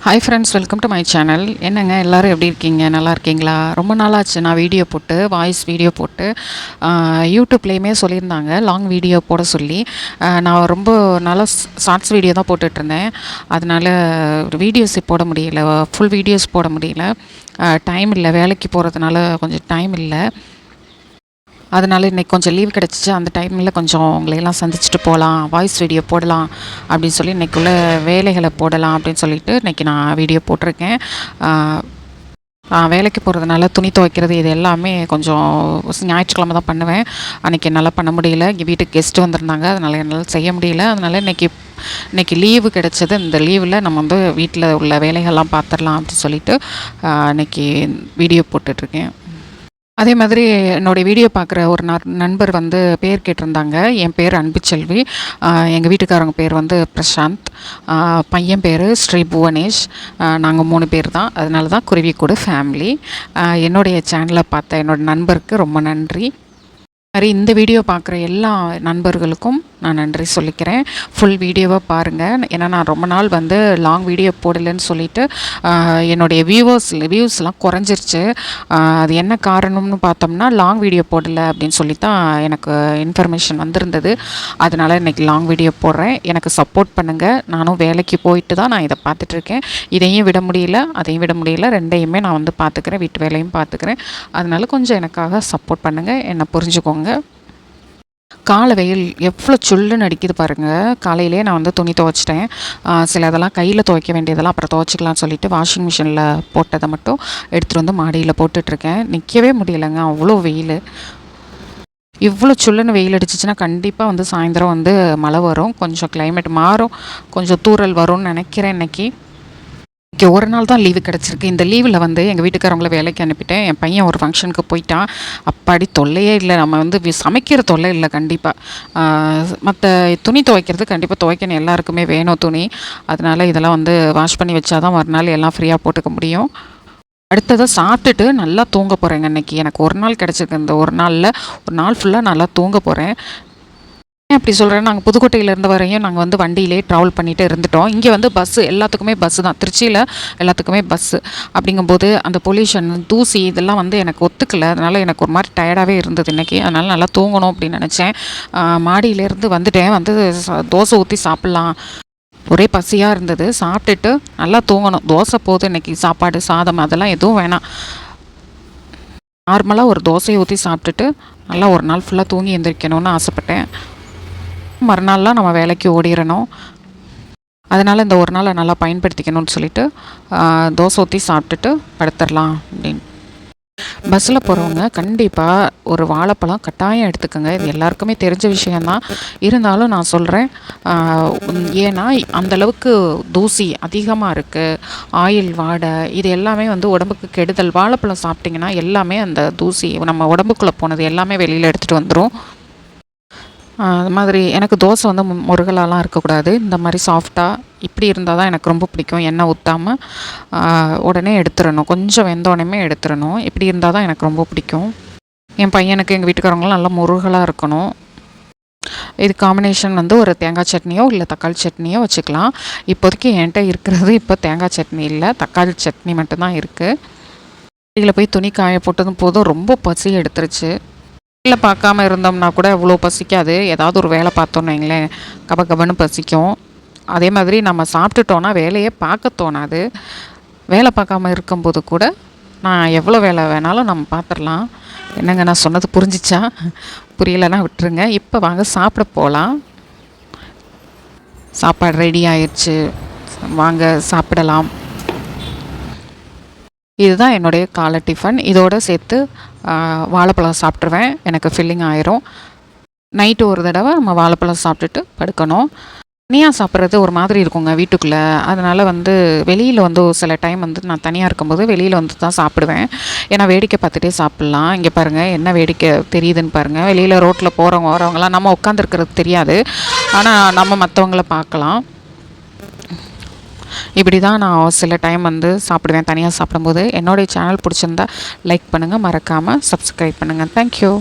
Hi friends, welcome to my channel. என்னங்க எல்லோரும் எப்படி இருக்கீங்க? நல்லா இருக்கீங்களா? ரொம்ப நாளாச்சு நான் வீடியோ போட்டு, வாய்ஸ் வீடியோ போட்டு. யூடியூப்லேயுமே சொல்லியிருந்தாங்க லாங் வீடியோ போட சொல்லி. நான் ரொம்ப நாளாக ஷார்ட்ஸ் வீடியோ தான் போட்டுட்ருந்தேன். அதனால் வீடியோஸ் போட முடியல, ஃபுல் வீடியோஸ் போட முடியல. டைம் இல்லை, வேலைக்கு போகிறதுனால கொஞ்சம் டைம் இல்லை. அதனால் இன்றைக்கி கொஞ்சம் லீவ் கிடச்சிச்சு. அந்த டைமில் கொஞ்சம் உங்களையெல்லாம் சந்திச்சுட்டு போகலாம், வாய்ஸ் வீடியோ போடலாம் அப்படின்னு சொல்லி இன்றைக்குள்ள வேலைகளை போடலாம் அப்படின்னு சொல்லிட்டு இன்றைக்கி நான் வீடியோ போட்டிருக்கேன். வேலைக்கு போகிறதுனால துணி துவைக்கிறது இது எல்லாமே கொஞ்சம் ஞாயிற்றுக்கிழமை தான் பண்ணுவேன். அன்றைக்கி என்னால் பண்ண முடியல, இங்கே வீட்டுக்கு கெஸ்ட்டு வந்திருந்தாங்க, அதனால் என்னால் செய்ய முடியல. அதனால் இன்றைக்கி லீவு கிடச்சது. இந்த லீவில் நம்ம வந்து வீட்டில் உள்ள வேலைகள்லாம் பார்த்துடலாம் அப்படின்னு சொல்லிட்டு இன்றைக்கி வீடியோ போட்டுட்ருக்கேன். அதே மாதிரி என்னுடைய வீடியோ பார்க்குற ஒரு நண்பர் வந்து பேர் கேட்டிருந்தாங்க. என் பேர் அன்புச்செல்வி, எங்கள் வீட்டுக்காரங்க பேர் வந்து பிரசாந்த், பையன் பேர் ஸ்ரீ புவனேஷ். நாங்கள் 3 பேர் தான். அதனால தான் குருவிக்கூடு ஃபேமிலி. என்னுடைய சேனலை பார்த்த என்னோடய நண்பருக்கு ரொம்ப நன்றி. மாதிரி இந்த வீடியோ பார்க்குற எல்லா நண்பர்களுக்கும் நான் நன்றி சொல்லிக்கிறேன். ஃபுல் வீடியோவை பாருங்கள். ஏன்னா நான் ரொம்ப நாள் வந்து லாங் வீடியோ போடலைன்னு சொல்லிவிட்டு என்னுடைய வியூஸ்லாம் குறைஞ்சிருச்சு. அது என்ன காரணம்னு பார்த்தோம்னா லாங் வீடியோ போடலை அப்படின்னு சொல்லி தான் எனக்கு இன்ஃபர்மேஷன் வந்திருந்தது. அதனால் இன்றைக்கி லாங் வீடியோ போடுறேன். எனக்கு சப்போர்ட் பண்ணுங்கள். நானும் வேலைக்கு போயிட்டு தான் நான் இதை பார்த்துட்ருக்கேன். இதையும் விட முடியல, அதையும் விட முடியல. ரெண்டையுமே நான் வந்து பார்த்துக்கிறேன், வீட்டு வேலையும் பார்த்துக்கிறேன். அதனால் கொஞ்சம் எனக்காக சப்போர்ட் பண்ணுங்கள், என்னை புரிஞ்சுக்கோங்க. காலை வெயில் எவ்வளோ சுள்ளுன்னு அடிக்குது பாருங்கள். காலையிலே நான் வந்து துணி துவைச்சிட்டேன். சில இதெல்லாம் கையில் துவைக்க வேண்டியதெல்லாம் அப்புறம் துவைச்சிக்கலாம்னு சொல்லிட்டு வாஷிங் மிஷினில் போட்டதை மட்டும் எடுத்துகிட்டு வந்து மாடியில் போட்டுட்ருக்கேன். நிற்கவே முடியலைங்க, அவ்வளோ வெயில். இவ்வளோ சுள்ளுன்னு வெயில் அடிச்சிச்சின்னா கண்டிப்பாக வந்து சாயந்தரம் வந்து மழை வரும், கொஞ்சம் கிளைமேட் மாறும், கொஞ்சம் தூறல் வரும்னு நினைக்கிறேன். இன்றைக்கி ஒரு நாள் தான் லீவு கிடச்சிருக்கு. இந்த லீவில் வந்து எங்கள் வீட்டுக்காரங்கள வேலைக்கு அனுப்பிட்டேன். என் பையன் ஒரு ஃபங்க்ஷனுக்கு போயிட்டான். அப்பாடி தொல்லையே இல்லை. நம்ம வந்து சமைக்கிற தொல்லை இல்லை கண்டிப்பாக. மற்ற துணி துவைக்கிறது கண்டிப்பாக துவைக்கணும், எல்லாருக்குமே வேணும் துணி. அதனால் இதெல்லாம் வந்து வாஷ் பண்ணி வச்சா தான் மறுநாள் எல்லாம் ஃப்ரீயாக போட்டுக்க முடியும். அடுத்ததாக சாப்பிட்டுட்டு நல்லா தூங்க போகிறேங்க. இன்றைக்கி எனக்கு ஒரு நாள் கிடச்சிருக்கு. இந்த ஒரு நாளில் ஒரு நாள் ஃபுல்லாக நல்லா தூங்க போகிறேன். அப்படி சொல்கிறேன், நாங்கள் புதுக்கோட்டையிலேருந்து வரையும் நாங்கள் வந்து வண்டியிலே ட்ராவல் பண்ணிகிட்டு இருந்துட்டோம். இங்கே வந்து பஸ்ஸு எல்லாத்துக்குமே பஸ்ஸு தான், திருச்சியில் எல்லாத்துக்குமே பஸ்ஸு. அப்படிங்கும்போது அந்த பொல்யூஷன், தூசி இதெல்லாம் வந்து எனக்கு ஒத்துக்கலை. அதனால் எனக்கு ஒரு மாதிரி டயர்டாகவே இருந்தது இன்றைக்கி. அதனால் நல்லா தூங்கணும் அப்படின்னு நினச்சேன். மாடியிலேருந்து வந்துட்டேன். வந்து தோசை ஊற்றி சாப்பிட்லாம், ஒரே பசியாக இருந்தது. சாப்பிட்டுட்டு நல்லா தூங்கணும். தோசை போதும் இன்றைக்கி, சாப்பாடு சாதம் அதெல்லாம் எதுவும் வேணாம். நார்மலாக ஒரு தோசையை ஊற்றி சாப்பிட்டுட்டு நல்லா ஒரு நாள் ஃபுல்லாக தூங்கி எழுந்திரிக்கணும்னு ஆசைப்பட்டேன். மறுநாள்லாம் நம்ம வேலைக்கு ஓடிடணும். அதனால் இந்த ஒரு நாளை நல்லா பயன்படுத்திக்கணும்னு சொல்லிவிட்டு தோசை ஊற்றி சாப்பிட்டுட்டு படுத்துடலாம் அப்படின்னு. பஸ்ஸில் போகிறவங்க கண்டிப்பாக ஒரு வாழைப்பழம் கட்டாயம் எடுத்துக்கோங்க. இது எல்லாருக்குமே தெரிஞ்ச விஷயந்தான். இருந்தாலும் நான் சொல்கிறேன், ஏன்னா அந்தளவுக்கு தூசி அதிகமாக இருக்குது, ஆயில் வாடை, இது எல்லாமே வந்து உடம்புக்கு கெடுதல். வாழைப்பழம் சாப்பிட்டிங்கன்னா எல்லாமே அந்த தூசி நம்ம உடம்புக்குள்ளே போனது எல்லாமே வெளியில் எடுத்துகிட்டு வந்துடும். அது மாதிரி எனக்கு தோசை வந்து முருகலாலாம் இருக்கக்கூடாது. இந்த மாதிரி சாஃப்டாக இப்படி இருந்தால் தான் எனக்கு ரொம்ப பிடிக்கும். எண்ணெய் ஊற்றாமல் உடனே எடுத்துடணும், கொஞ்சம் வெந்தோடனே எடுத்துடணும். இப்படி இருந்தால் தான் எனக்கு ரொம்ப பிடிக்கும். என் பையனுக்கு எங்கள் வீட்டுக்காரங்களாம் நல்லா முருகலாக இருக்கணும். இது காம்பினேஷன் வந்து ஒரு தேங்காய் சட்னியோ இல்லை தக்காளி சட்னியோ வச்சுக்கலாம். இப்போதைக்கு என்கிட்ட இருக்கிறது இப்போ தேங்காய் சட்னி இல்லை, தக்காளி சட்னி மட்டும்தான் இருக்குது. இதில் போய் துணி காய போட்டதும் போதும் ரொம்ப பசி எடுத்துருச்சு. வேலை பார்க்காம இருந்தோம்னா கூட அவ்வளோ பசிக்காது. ஏதாவது ஒரு வேலை பார்த்தோன்னு வைங்களேன், கபன்னு பசிக்கும். அதே மாதிரி நம்ம சாப்பிட்டுட்டோன்னா வேலையே பார்க்க தோணாது. வேலை பார்க்காம இருக்கும்போது கூட நான் எவ்வளோ வேலை வேணாலும் நம்ம பார்த்துடலாம். என்னங்க நான் சொன்னது புரிஞ்சிச்சா? புரியலைன்னா விட்டுருங்க. இப்போ வாங்க சாப்பிட போகலாம். சாப்பாடு ரெடி ஆயிடுச்சு, வாங்க சாப்பிடலாம். இதுதான் என்னுடைய காலை டிஃபன். இதோடு சேர்த்து வாழைப்பழம் சாப்பிட்ருவேன், எனக்கு ஃபில்லிங் ஆயிரும். நைட்டு ஒரு தடவை நம்ம வாழைப்பழம் சாப்பிட்டுட்டு படுக்கணும். தனியாக சாப்பிட்றது ஒரு மாதிரி இருக்குங்க வீட்டுக்குள்ளே. அதனால் வந்து வெளியில் வந்து சில டைம் வந்து நான் தனியாக இருக்கும்போது வெளியில் வந்து தான் சாப்பிடுவேன். ஏன்னா வேடிக்கை பார்த்துட்டே சாப்பிட்லாம். இங்கே பாருங்கள் என்ன வேடிக்கை தெரியுதுன்னு பாருங்கள். வெளியில் ரோட்டில் போகிறவங்க வரவங்களாம் நம்ம உட்காந்துருக்கிறது தெரியாது, ஆனால் நம்ம மற்றவங்கள பார்க்கலாம். இப்படி தான் நான் சில டைம் வந்து சாப்பிடுவேன் தனியாக சாப்பிடும்போது. என்னுடைய சேனல் பிடிச்சிருந்தா லைக் பண்ணுங்கள், மறக்காமல் சப்ஸ்கிரைப் பண்ணுங்கள். தேங்க்யூ.